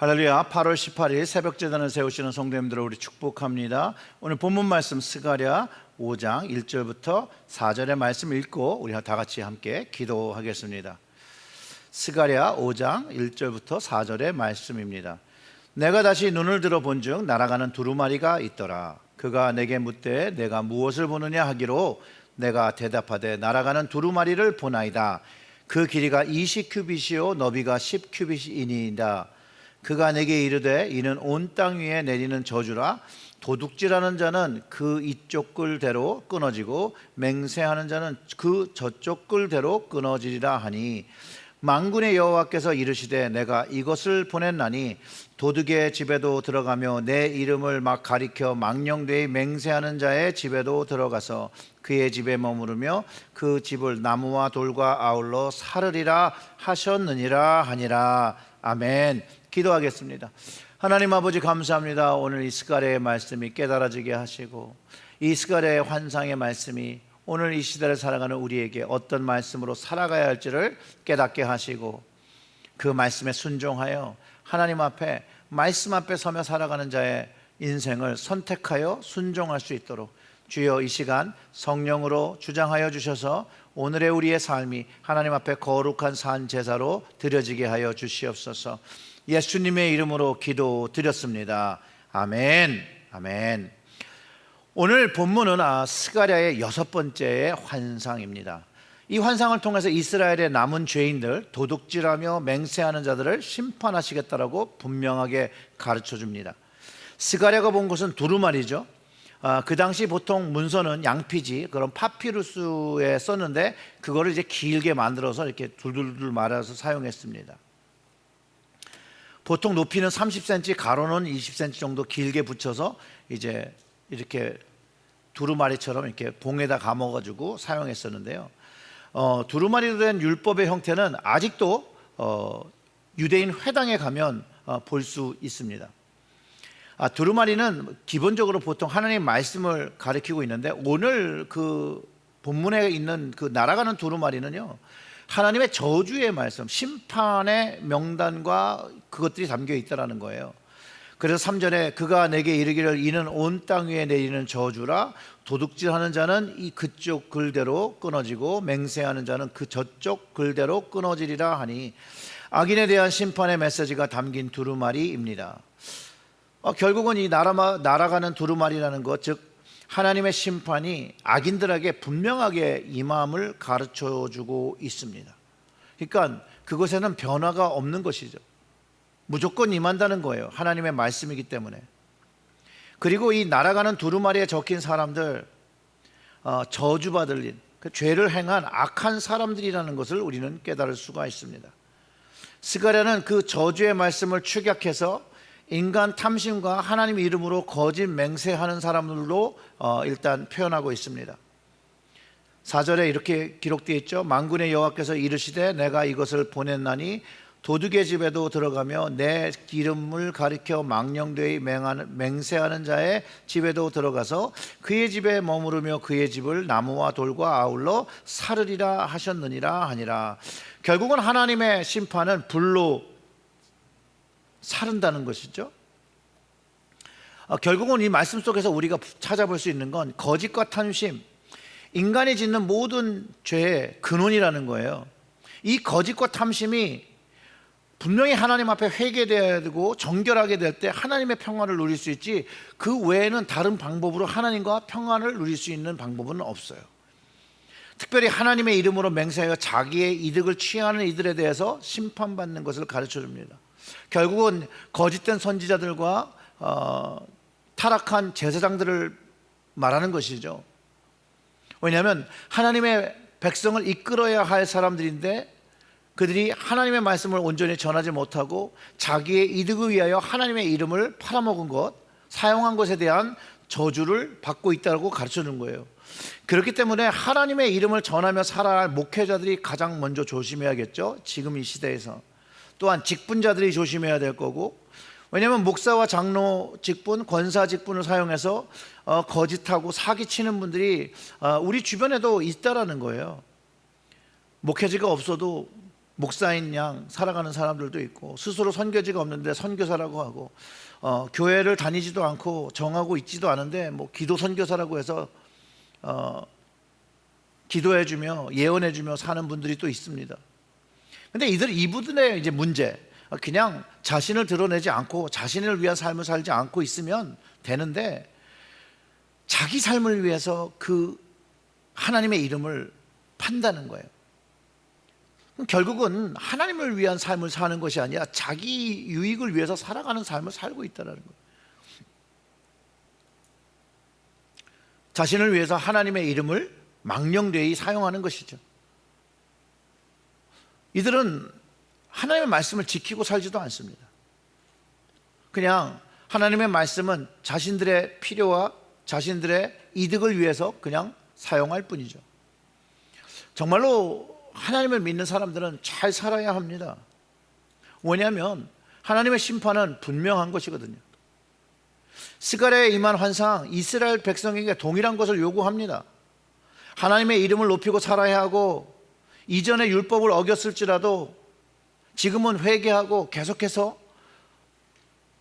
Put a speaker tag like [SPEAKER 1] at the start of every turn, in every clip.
[SPEAKER 1] 할렐루야. 8월 18일 새벽제단을 세우시는 성도님들을 우리 축복합니다. 오늘 본문 말씀 스가랴 5장 1절부터 4절의 말씀 읽고 우리 다 같이 함께 기도하겠습니다. 스가랴 5장 1절부터 4절의 말씀입니다. 내가 다시 눈을 들어 본즉 날아가는 두루마리가 있더라. 그가 내게 묻되 내가 무엇을 보느냐 하기로 내가 대답하되 날아가는 두루마리를 보나이다. 그 길이가 20규빗이요 너비가 10규빗이니이다. 그가 내게 이르되 이는 온 땅 위에 내리는 저주라. 도둑질하는 자는 그 이쪽 끌대로 끊어지고 맹세하는 자는 그 저쪽 끌대로 끊어지리라 하니, 만군의 여호와께서 이르시되 내가 이것을 보냈나니 도둑의 집에도 들어가며 내 이름을 막 가리켜 망령되이 맹세하는 자의 집에도 들어가서 그의 집에 머무르며 그 집을 나무와 돌과 아울러 사르리라 하셨느니라 하니라. 아멘. 기도하겠습니다. 하나님 아버지 감사합니다. 오늘 이 스가랴의 말씀이 깨달아지게 하시고 이 스가랴의 환상의 말씀이 오늘 이 시대를 살아가는 우리에게 어떤 말씀으로 살아가야 할지를 깨닫게 하시고 그 말씀에 순종하여 하나님 앞에 말씀 앞에 서며 살아가는 자의 인생을 선택하여 순종할 수 있도록 주여 이 시간 성령으로 주장하여 주셔서 오늘의 우리의 삶이 하나님 앞에 거룩한 산 제사로 드려지게 하여 주시옵소서. 예수님의 이름으로 기도드렸습니다. 아멘. 아멘. 오늘 본문은 스가랴의 6번째의 환상입니다. 이 환상을 통해서 이스라엘의 남은 죄인들, 도둑질하며 맹세하는 자들을 심판하시겠다라고 분명하게 가르쳐 줍니다. 스가랴가 본 것은 두루마리죠. 그 당시 보통 문서는 양피지, 그런 파피루스에 썼는데 그거를 이제 길게 만들어서 이렇게 둘둘둘 말아서 사용했습니다. 보통 높이는 30cm, 가로는 20cm 정도 길게 붙여서 이제 이렇게 두루마리처럼 이렇게 봉에다 감아가지고 사용했었는데요. 두루마리로 된 율법의 형태는 아직도 유대인 회당에 가면 볼 수 있습니다. 두루마리는 기본적으로 보통 하나님의 말씀을 가리키고 있는데, 오늘 그 본문에 있는 그 날아가는 두루마리는요, 하나님의 저주의 말씀, 심판의 명단과 그것들이 담겨 있다는 거예요. 그래서 3절에 그가 내게 이르기를 이는 온 땅 위에 내리는 저주라. 도둑질하는 자는 이 그쪽 글대로 끊어지고 맹세하는 자는 그 저쪽 글대로 끊어지리라 하니, 악인에 대한 심판의 메시지가 담긴 두루마리입니다. 결국은 이 날아가는 두루마리라는 것, 즉 하나님의 심판이 악인들에게 분명하게 임함을 가르쳐주고 있습니다. 그러니까 그것에는 변화가 없는 것이죠. 무조건 임한다는 거예요. 하나님의 말씀이기 때문에. 그리고 이 날아가는 두루마리에 적힌 사람들, 저주받을 일, 그 죄를 행한 악한 사람들이라는 것을 우리는 깨달을 수가 있습니다. 스가랴는 그 저주의 말씀을 축약해서 인간 탐심과 하나님 이름으로 거짓 맹세하는 사람들로 일단 표현하고 있습니다. 4절에 이렇게 기록되어 있죠. 만군의 여호와께서 이르시되 내가 이것을 보냈나니 도둑의 집에도 들어가며 내 이름을 가리켜 망령되이 맹세하는 자의 집에도 들어가서 그의 집에 머무르며 그의 집을 나무와 돌과 아울러 사르리라 하셨느니라 하니라. 결국은 하나님의 심판은 불로 사른다는 것이죠. 결국은 이 말씀 속에서 우리가 찾아볼 수 있는 건 거짓과 탐심, 인간이 짓는 모든 죄의 근원이라는 거예요. 이 거짓과 탐심이 분명히 하나님 앞에 회개되어야 되고 정결하게 될 때 하나님의 평안을 누릴 수 있지, 그 외에는 다른 방법으로 하나님과 평안을 누릴 수 있는 방법은 없어요. 특별히 하나님의 이름으로 맹세하여 자기의 이득을 취하는 이들에 대해서 심판받는 것을 가르쳐 줍니다. 결국은 거짓된 선지자들과 타락한 제사장들을 말하는 것이죠. 왜냐하면 하나님의 백성을 이끌어야 할 사람들인데 그들이 하나님의 말씀을 온전히 전하지 못하고 자기의 이득을 위하여 하나님의 이름을 팔아먹은 것, 사용한 것에 대한 저주를 받고 있다고 가르쳐 주는 거예요. 그렇기 때문에 하나님의 이름을 전하며 살아야 할 목회자들이 가장 먼저 조심해야겠죠. 지금 이 시대에서. 또한 직분자들이 조심해야 될 거고, 왜냐하면 목사와 장로 직분, 권사 직분을 사용해서 거짓하고 사기치는 분들이 우리 주변에도 있다라는 거예요. 목회지가 없어도 목사인 양 살아가는 사람들도 있고, 스스로 선교지가 없는데 선교사라고 하고, 교회를 다니지도 않고 정하고 있지도 않은데 뭐 기도 선교사라고 해서 기도해주며 예언해주며 사는 분들이 또 있습니다. 근데 이분들의 이제 문제, 그냥 자신을 드러내지 않고 자신을 위한 삶을 살지 않고 있으면 되는데, 자기 삶을 위해서 그 하나님의 이름을 판다는 거예요. 결국은 하나님을 위한 삶을 사는 것이 아니라 자기 유익을 위해서 살아가는 삶을 살고 있다는 거예요. 자신을 위해서 하나님의 이름을 망령되이 사용하는 것이죠. 이들은 하나님의 말씀을 지키고 살지도 않습니다. 그냥 하나님의 말씀은 자신들의 필요와 자신들의 이득을 위해서 그냥 사용할 뿐이죠. 정말로 하나님을 믿는 사람들은 잘 살아야 합니다. 왜냐하면 하나님의 심판은 분명한 것이거든요. 스가랴에 임한 환상, 이스라엘 백성에게 동일한 것을 요구합니다. 하나님의 이름을 높이고 살아야 하고, 이전에 율법을 어겼을지라도 지금은 회개하고 계속해서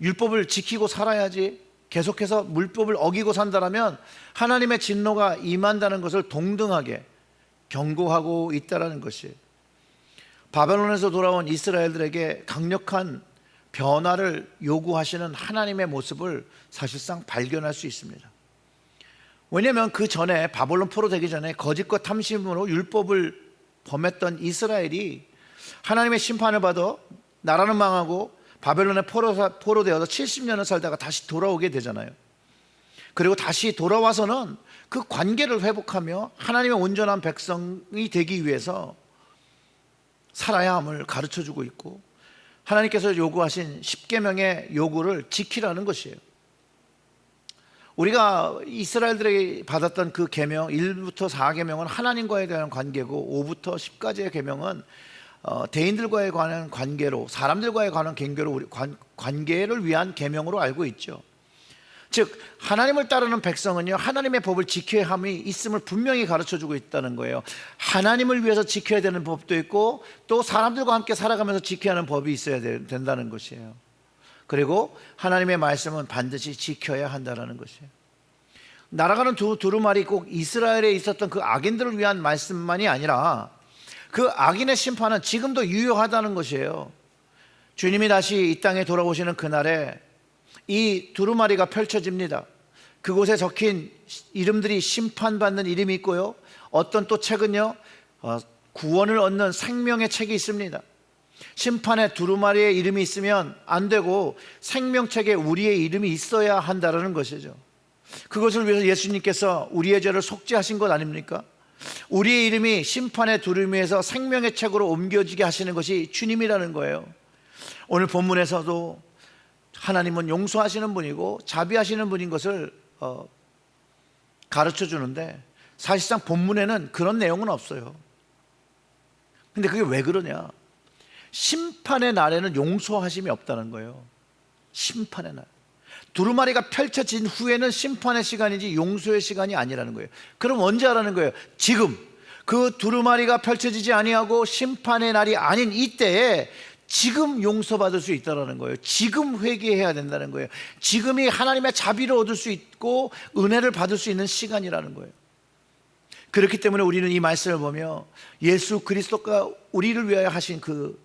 [SPEAKER 1] 율법을 지키고 살아야지, 계속해서 율법을 어기고 산다면 하나님의 진노가 임한다는 것을 동등하게 경고하고 있다는 것이에요. 바벨론에서 돌아온 이스라엘들에게 강력한 변화를 요구하시는 하나님의 모습을 사실상 발견할 수 있습니다. 왜냐하면 그 전에, 바벨론 포로 되기 전에 거짓과 탐심으로 율법을 범했던 이스라엘이 하나님의 심판을 받아 나라는 망하고 바벨론에 포로 되어서 70년을 살다가 다시 돌아오게 되잖아요. 그리고 다시 돌아와서는 그 관계를 회복하며 하나님의 온전한 백성이 되기 위해서 살아야 함을 가르쳐주고 있고, 하나님께서 요구하신 10계명의 요구를 지키라는 것이에요. 우리가 이스라엘들에게 받았던 그 계명 1부터 4계명은 하나님과에 대한 관계고, 5부터 10까지의 계명은 대인들과에 관한 관계로, 사람들과에 관한 관계를 위한 계명으로 알고 있죠. 즉 하나님을 따르는 백성은요, 하나님의 법을 지켜야 함이 있음을 분명히 가르쳐주고 있다는 거예요. 하나님을 위해서 지켜야 되는 법도 있고, 또 사람들과 함께 살아가면서 지켜야 하는 법이 있어야 된다는 것이에요. 그리고 하나님의 말씀은 반드시 지켜야 한다는 것이에요. 날아가는 두루마리, 꼭 이스라엘에 있었던 그 악인들을 위한 말씀만이 아니라 그 악인의 심판은 지금도 유효하다는 것이에요. 주님이 다시 이 땅에 돌아오시는 그날에 이 두루마리가 펼쳐집니다. 그곳에 적힌 이름들이 심판받는 이름이 있고요, 어떤 또 책은요, 구원을 얻는 생명의 책이 있습니다. 심판의 두루마리의 이름이 있으면 안 되고 생명책에 우리의 이름이 있어야 한다는 것이죠. 그것을 위해서 예수님께서 우리의 죄를 속죄하신 것 아닙니까? 우리의 이름이 심판의 두루마리에서 생명의 책으로 옮겨지게 하시는 것이 주님이라는 거예요. 오늘 본문에서도 하나님은 용서하시는 분이고 자비하시는 분인 것을 가르쳐 주는데, 사실상 본문에는 그런 내용은 없어요. 근데 그게 왜 그러냐? 심판의 날에는 용서하심이 없다는 거예요. 심판의 날, 두루마리가 펼쳐진 후에는 심판의 시간이지 용서의 시간이 아니라는 거예요. 그럼 언제 하라는 거예요? 지금. 그 두루마리가 펼쳐지지 아니하고 심판의 날이 아닌 이때에 지금 용서받을 수 있다는 거예요. 지금 회개해야 된다는 거예요. 지금이 하나님의 자비를 얻을 수 있고 은혜를 받을 수 있는 시간이라는 거예요. 그렇기 때문에 우리는 이 말씀을 보며 예수 그리스도가 우리를 위하여 하신 그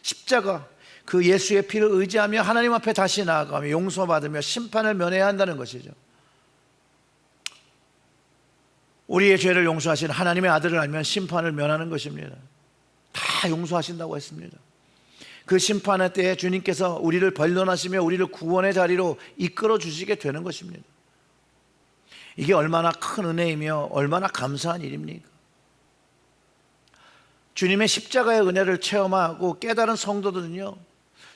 [SPEAKER 1] 십자가, 그 예수의 피를 의지하며 하나님 앞에 다시 나아가며 용서받으며 심판을 면해야 한다는 것이죠. 우리의 죄를 용서하신 하나님의 아들을 알면 심판을 면하는 것입니다. 다 용서하신다고 했습니다. 그 심판의 때에 주님께서 우리를 변론하시며 우리를 구원의 자리로 이끌어 주시게 되는 것입니다. 이게 얼마나 큰 은혜이며 얼마나 감사한 일입니까? 주님의 십자가의 은혜를 체험하고 깨달은 성도들은요,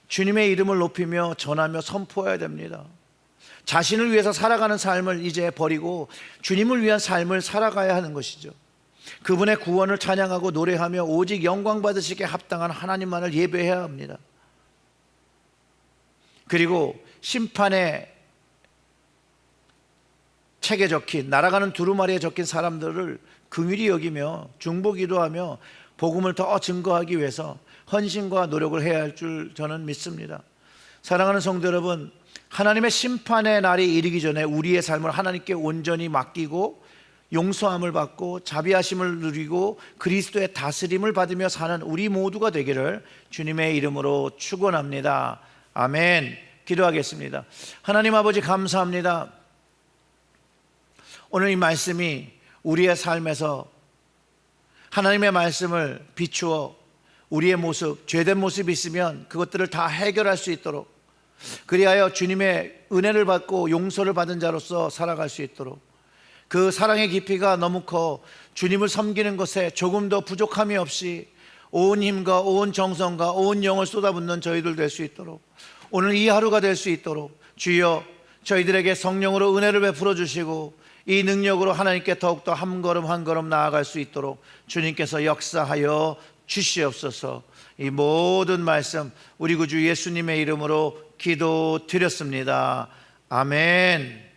[SPEAKER 1] 주님의 이름을 높이며 전하며 선포해야 됩니다. 자신을 위해서 살아가는 삶을 이제 버리고 주님을 위한 삶을 살아가야 하는 것이죠. 그분의 구원을 찬양하고 노래하며 오직 영광 받으시기에 합당한 하나님만을 예배해야 합니다. 그리고 심판의 책에 적힌, 날아가는 두루마리에 적힌 사람들을 긍휼히 여기며 중보 기도하며 복음을 더 증거하기 위해서 헌신과 노력을 해야 할 줄 저는 믿습니다. 사랑하는 성도 여러분, 하나님의 심판의 날이 이르기 전에 우리의 삶을 하나님께 온전히 맡기고 용서함을 받고 자비하심을 누리고 그리스도의 다스림을 받으며 사는 우리 모두가 되기를 주님의 이름으로 축원합니다. 아멘. 기도하겠습니다. 하나님 아버지, 감사합니다. 오늘 이 말씀이 우리의 삶에서 하나님의 말씀을 비추어 우리의 모습, 죄된 모습이 있으면 그것들을 다 해결할 수 있도록, 그리하여 주님의 은혜를 받고 용서를 받은 자로서 살아갈 수 있도록, 그 사랑의 깊이가 너무 커 주님을 섬기는 것에 조금 더 부족함이 없이 온 힘과 온 정성과 온 영을 쏟아붓는 저희들 될 수 있도록, 오늘 이 하루가 될 수 있도록 주여 저희들에게 성령으로 은혜를 베풀어 주시고 이 능력으로 하나님께 더욱더 한 걸음 한 걸음 나아갈 수 있도록 주님께서 역사하여 주시옵소서. 이 모든 말씀 우리 구주 예수님의 이름으로 기도드렸습니다. 아멘.